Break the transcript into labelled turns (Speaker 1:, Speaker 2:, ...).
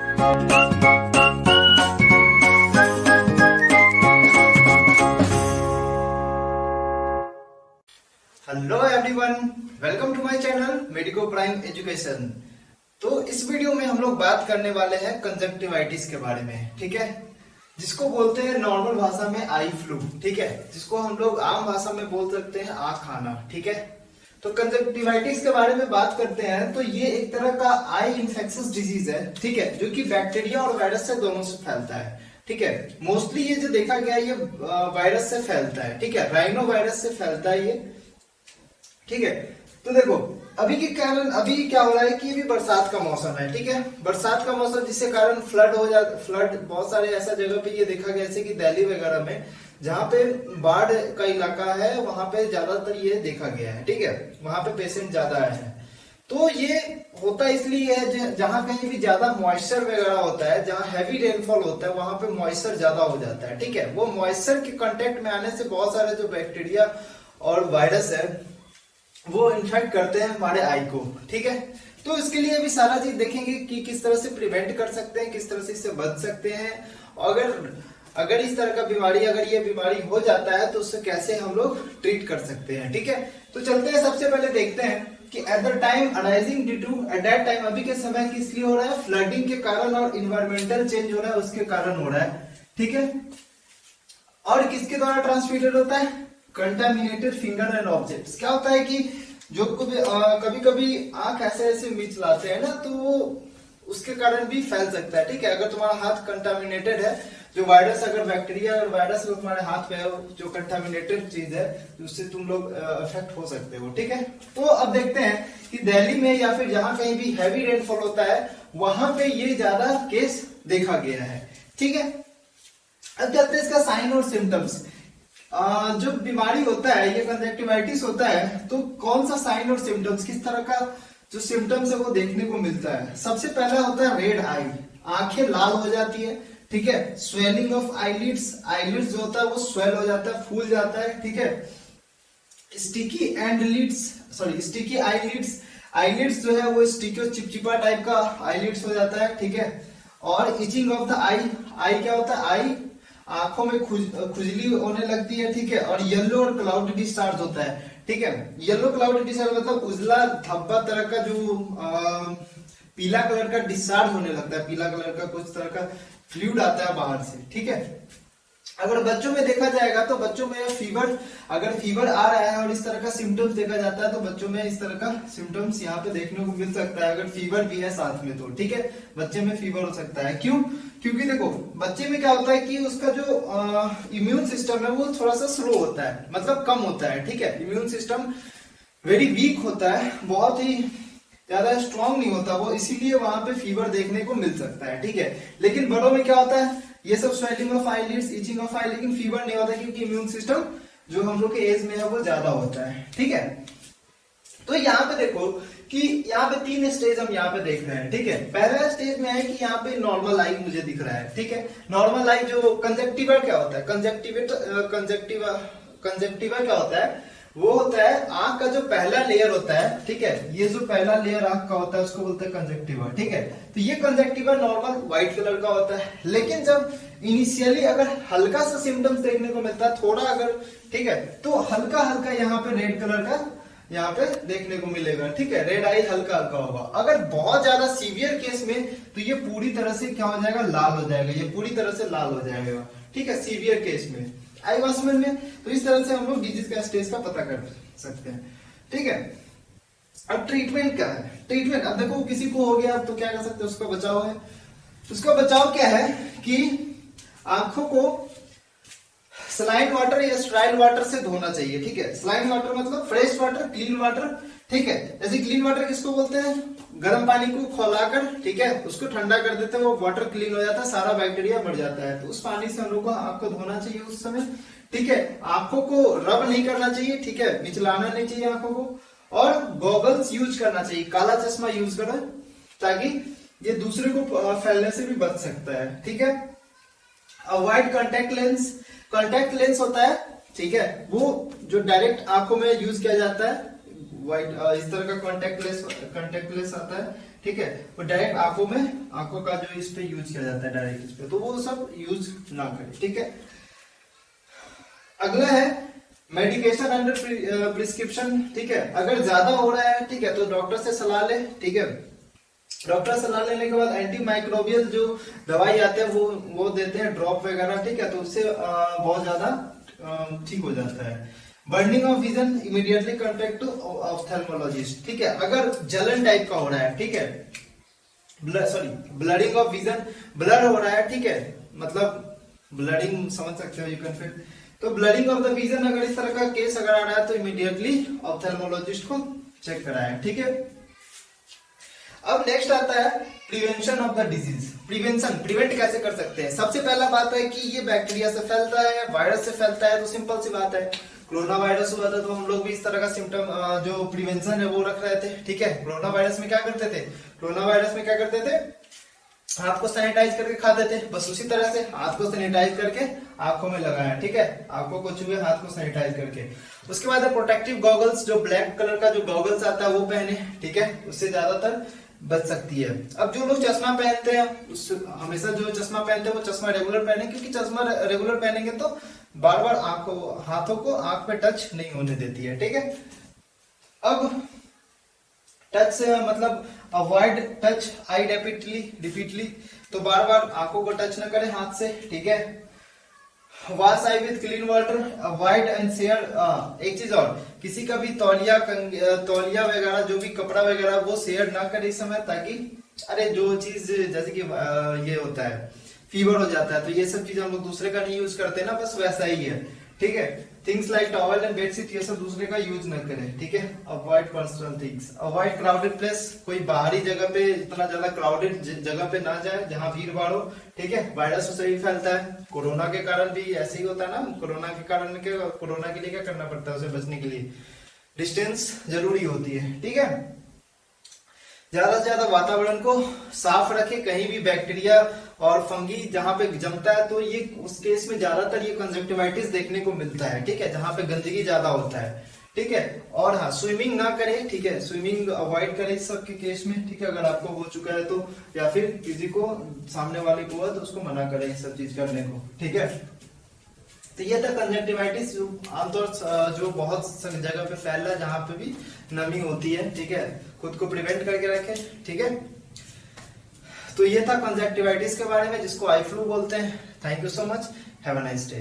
Speaker 1: Hello everyone, welcome to my channel medico prime education. तो इस video में हम लोग बात करने वाले हैं कंजक्टिवाइटिस के बारे में, ठीक है, जिसको बोलते हैं नॉर्मल भाषा में आई फ्लू, ठीक है, जिसको हम लोग आम भाषा में बोल सकते हैं आँख खाना, ठीक है। तो कंजक्टिवाइटिस के बारे में बात करते हैं तो ये एक तरह का आई इन्फेक्शियस डिजीज है, ठीक है, जो कि बैक्टीरिया और वायरस से दोनों से फैलता है, ठीक है। मोस्टली ये जो देखा गया ये वायरस से फैलता है, ठीक है, राइनो वायरस से फैलता है ये, ठीक है। तो देखो अभी के कारण अभी क्या हो रहा है कि ये भी बरसात का मौसम है, ठीक है, बरसात का मौसम जिसके कारण फ्लड हो जा फ्लड बहुत सारे ऐसा जगह पे ये देखा गया जैसे कि दिल्ली वगैरह में जहाँ पे बाढ़ का इलाका है वहां पे ज्यादातर ये देखा गया है, ठीक है, वहां पे पेशेंट ज्यादा आए हैं। तो ये होता इसलिए है जहाँ कहीं भी ज्यादा मॉइस्चर वगैरह होता है, जहाँ हैवी रेनफॉल होता है वहां पे मॉइस्चर ज्यादा हो जाता है, ठीक है। वो मॉइस्चर के कांटेक्ट में आने से बहुत सारे जो बैक्टीरिया और वायरस है वो इन्फेक्ट करते हैं हमारे आई को, ठीक है। तो इसके लिए अभी सारा चीज देखेंगे कि किस तरह से प्रिवेंट कर सकते हैं, किस तरह से इससे बच सकते हैं। अगर इस तरह का बीमारी अगर ये बीमारी हो जाता है तो उससे कैसे हम लोग ट्रीट कर सकते हैं, ठीक है। तो चलते हैं, सबसे पहले देखते हैं कि at the time arising due to at that time, अभी के समय किस लिए हो रहा है, फ्लडिंग के कारण और इन्वायरमेंटल चेंज हो रहा है उसके कारण हो रहा है, ठीक है। और किसके द्वारा ट्रांसमिटेड होता है, कंटामिनेटेड फिंगर एंड ऑब्जेक्ट्स। क्या होता है कि जो कभी कभी आंख ऐसे मिचलाते हैं ना तो वो उसके कारण भी फैल सकता है, ठीक है। अगर तुम्हारा हाथ कंटामिनेटेड है, जो वायरस अगर बैक्टीरिया और वायरस अगर तुम्हारे हाथ पे है, जो कंटामिनेटेड चीज है उससे तुम लोग अफेक्ट हो सकते हो, ठीक है। तो अब देखते हैं कि दिल्ली में या फिर जहां कहीं भी हैवी रेनफॉल होता है वहां पे ये ज्यादा केस देखा गया है, ठीक है। अब चलते हैं इसका साइन और सिम्टम्स। जो बीमारी होता है ये कंजक्टिवाइटिस होता है तो कौन सा साइन और सिम्टम्स, किस तरह का जो सिम्टम्स है वो देखने को मिलता है। सबसे पहला होता है रेड आई, आंखें लाल हो जाती है, ठीक है। स्वेलिंग ऑफ आईलिड्स, आईलिड्स जो होता है वो स्वेल हो जाता है, फूल जाता है, ठीक है। Sticky and lids, sorry sticky eyelids, eyelids जो है वो स्टिकी चिपचिपा टाइप का आईलिड्स हो जाता है, ठीक है। और इचिंग ऑफ द आई, आई क्या होता है, आई आंखों में खुजली होने लगती है, ठीक है। और येलो और क्लाउड डिस्चार्ज होता है, ठीक है। येलो क्लाउड डिस्चार्ज मतलब उजला धब्बा तरह का जो पीला कलर का डिस्चार्ज होने लगता है, पीला कलर का कुछ तरह का फ्लूइड आता है बाहर से, ठीक है। अगर बच्चों में देखा जाएगा तो बच्चों में फीवर, अगर फीवर आ रहा है और इस तरह का सिम्टम्स देखा जाता है तो बच्चों में इस तरह का सिम्टम्स यहाँ पे देखने को मिल सकता है। अगर फीवर भी है साथ में तो, ठीक है, बच्चे में फीवर हो सकता है। क्यों? क्योंकि देखो बच्चे में क्या होता है कि उसका जो इम्यून सिस्टम है वो थोड़ा सा स्लो होता है, मतलब कम होता है, ठीक है। इम्यून सिस्टम वेरी वीक होता है, बहुत ही ज्यादा स्ट्रांग नहीं होता वो, इसीलिए वहां पे फीवर देखने को मिल सकता है, ठीक है। लेकिन बड़ों में क्या होता है, ये सब swelling of eyelids, itching of eye, लेकिन फीवर नहीं होता क्योंकि इम्यून सिस्टम जो हम लोग के एज में है वो ज्यादा होता है, ठीक है। तो यहाँ पे देखो कि यहाँ पे 3 स्टेज हम यहाँ पे देख रहे हैं, ठीक है। पहला स्टेज में है कि यहाँ पे नॉर्मल आई मुझे दिख रहा है, ठीक है। नॉर्मल आई जो कंजक्टिवा क्या होता है, कंजक्टिवा क्या होता है, वो होता है आंख का जो पहला लेयर होता है, ठीक है। ये जो पहला लेयर आंख का होता है उसको बोलते हैं कंजक्टिवा, ठीक है। तो ये कंजक्टिवा नॉर्मल व्हाइट कलर का होता है, लेकिन जब इनिशियली अगर हल्का सा सिम्टम्स देखने को मिलता है थोड़ा अगर, ठीक है, तो हल्का हल्का यहाँ पे रेड कलर का यहाँ पे देखने को मिलेगा, ठीक है। रेड आई हल्का हल्का होगा। अगर बहुत ज्यादा सीवियर केस में तो ये पूरी तरह से क्या हो जाएगा, लाल हो जाएगा, ये पूरी तरह से लाल हो जाएगा, ठीक है, सीवियर केस में आई वासमन में। तो इस तरह से हम लोग डिजीज का स्टेज का पता कर सकते हैं, ठीक है। अब ट्रीटमेंट क्या है, ट्रीटमेंट अब देखो किसी को हो गया तो क्या कर सकते हैं, उसका बचाव है। उसका बचाव क्या है कि आंखों को सलाइन वाटर या स्टराइल वाटर से धोना चाहिए, ठीक है। सलाइन वाटर मतलब फ्रेश वाटर, क्लीन वाटर, ठीक है। जैसे क्लीन वाटर किसको बोलते हैं, गर्म पानी को खौलाकर, ठीक है, उसको ठंडा कर देते हैं, वो वाटर क्लीन हो जाता है, सारा बैक्टीरिया मर जाता है। तो उस पानी से हम लोग को आंख को धोना चाहिए उस समय, ठीक है। आंखों को रब नहीं करना चाहिए, ठीक है, मिचलाना नहीं चाहिए आंखों को। और गॉगल्स यूज करना चाहिए, काला चश्मा यूज करें ताकि ये दूसरे को फैलने से भी बच सकता है, ठीक है। Avoid contact lens, contact lens होता है, ठीक है, वो जो डायरेक्ट आंखों में यूज किया जाता है व्हाइट इस तरह का कॉन्टेक्टलेस आता है, ठीक है। वो डायरेक्ट आंखों का जो इस पे यूज किया जाता है डायरेक्ट इस पे, तो वो सब यूज ना करें, ठीक है। अगला है मेडिकेशन अंडर प्रिस्क्रिप्शन, ठीक है। अगर ज्यादा हो रहा है, ठीक है, तो डॉक्टर से सलाह ले, ठीक है। डॉक्टर सलाह लेने के बाद एंटी माइक्रोबियल जो दवाई आते हैं वो देते हैं, ड्रॉप वगैरह, ठीक है, तो उससे बहुत ज्यादा ठीक हो जाता है। Burning of vision immediately contact to ophthalmologist, ठीक है। अगर जलन टाइप का हो रहा है, ठीक है, ब्लडिंग ऑफ विजन, ब्लर हो रहा है, ठीक है, मतलब ब्लडिंग समझ सकते हो, यू कैन फील, तो ब्लडिंग ऑफ द विजन अगर इस तरह का केस अगर आ रहा है तो इमीडिएटली ऑप्थेल्मोलॉजिस्ट को चेक कराएं, ठीक है। अब नेक्स्ट आता है prevention of the disease. Prevent कैसे कर सकते हैं? सबसे पहला बात है कि ये बैक्टीरिया से फैलता है, वायरस से फैलता है, तो सिंपल सी बात है, कोरोना वायरस हुआ था तो हम लोग भी इस तरह का सिम्टम जो प्रिवेंशन है वो रख रहे थे, ठीक है। कोरोना वायरस में क्या करते थे, हाथ को सैनिटाइज करके खाते थे, बस उसी तरह से हाथ को सैनिटाइज करके आंखों में लगाया, ठीक है, आंखों को छुए हाथ को सैनिटाइज करके। उसके बाद प्रोटेक्टिव गॉगल्स, जो ब्लैक कलर का जो गॉगल्स आता है वो पहने, ठीक है, उससे ज्यादातर बच सकती है। अब जो लोग चश्मा पहनते हैं, हमेशा जो चश्मा पहनते हैं वो चश्मा रेगुलर पहने, क्योंकि चश्मा रेगुलर पहनेंगे तो बार बार हाथों को आंख पे टच नहीं होने देती है, ठीक है। अब टच से मतलब अवॉइड टच आई रिपीटली, तो बार बार आंखों को टच न करें हाथ से, ठीक है। Wash I with clean water, avoid and share. एक चीज और, किसी का भी तौलिया वगैरह जो भी कपड़ा वगैरह वो शेयर ना करे इस समय, ताकि अरे जो चीज जैसे कि ये होता है फीवर हो जाता है, तो ये सब चीज हम लोग दूसरे का नहीं यूज करते ना, बस वैसा ही है, ठीक है। Things like towel and bedsheet ये सब दूसरे का यूज न करें, ठीक है। Avoid personal things, avoid crowded place, कोई बाहरी जगह पे, इतना ज्यादा क्राउडेड जगह पे ना जाए जहां भीड़ भाड़ हो, ठीक है। वायरस उससे भी फैलता है, कोरोना के कारण भी ऐसे ही होता है ना। कोरोना के लिए क्या करना पड़ता है, उसे बचने के लिए डिस्टेंस जरूरी होती है, ठीक है। ज्यादा से ज्यादा वातावरण को साफ रखें, कहीं भी बैक्टीरिया और फंगी जहां पे जमता है तो ये उस केस में ज्यादातर ये कंजक्टिवाइटिस देखने को मिलता है, ठीक है, जहां पे गंदगी ज्यादा होता है, ठीक है। और हाँ, स्विमिंग ना करें, ठीक है, स्विमिंग अवॉइड करें इस सब के केस में, ठीक है। अगर आपको हो चुका है तो, या फिर किसी को सामने वाले को है तो उसको मना करें इस सब चीज करने को, ठीक है। तो ये था कंजक्टिवाइटिस, जो आमतौर जो बहुत जगह पे फैल रहा है जहां पे भी नमी होती है, ठीक है। खुद को प्रिवेंट करके रखें, ठीक है। तो ये था कंजक्टिवाइटिस के बारे में, जिसको आई फ्लू बोलते हैं। Thank you so much, have a nice day.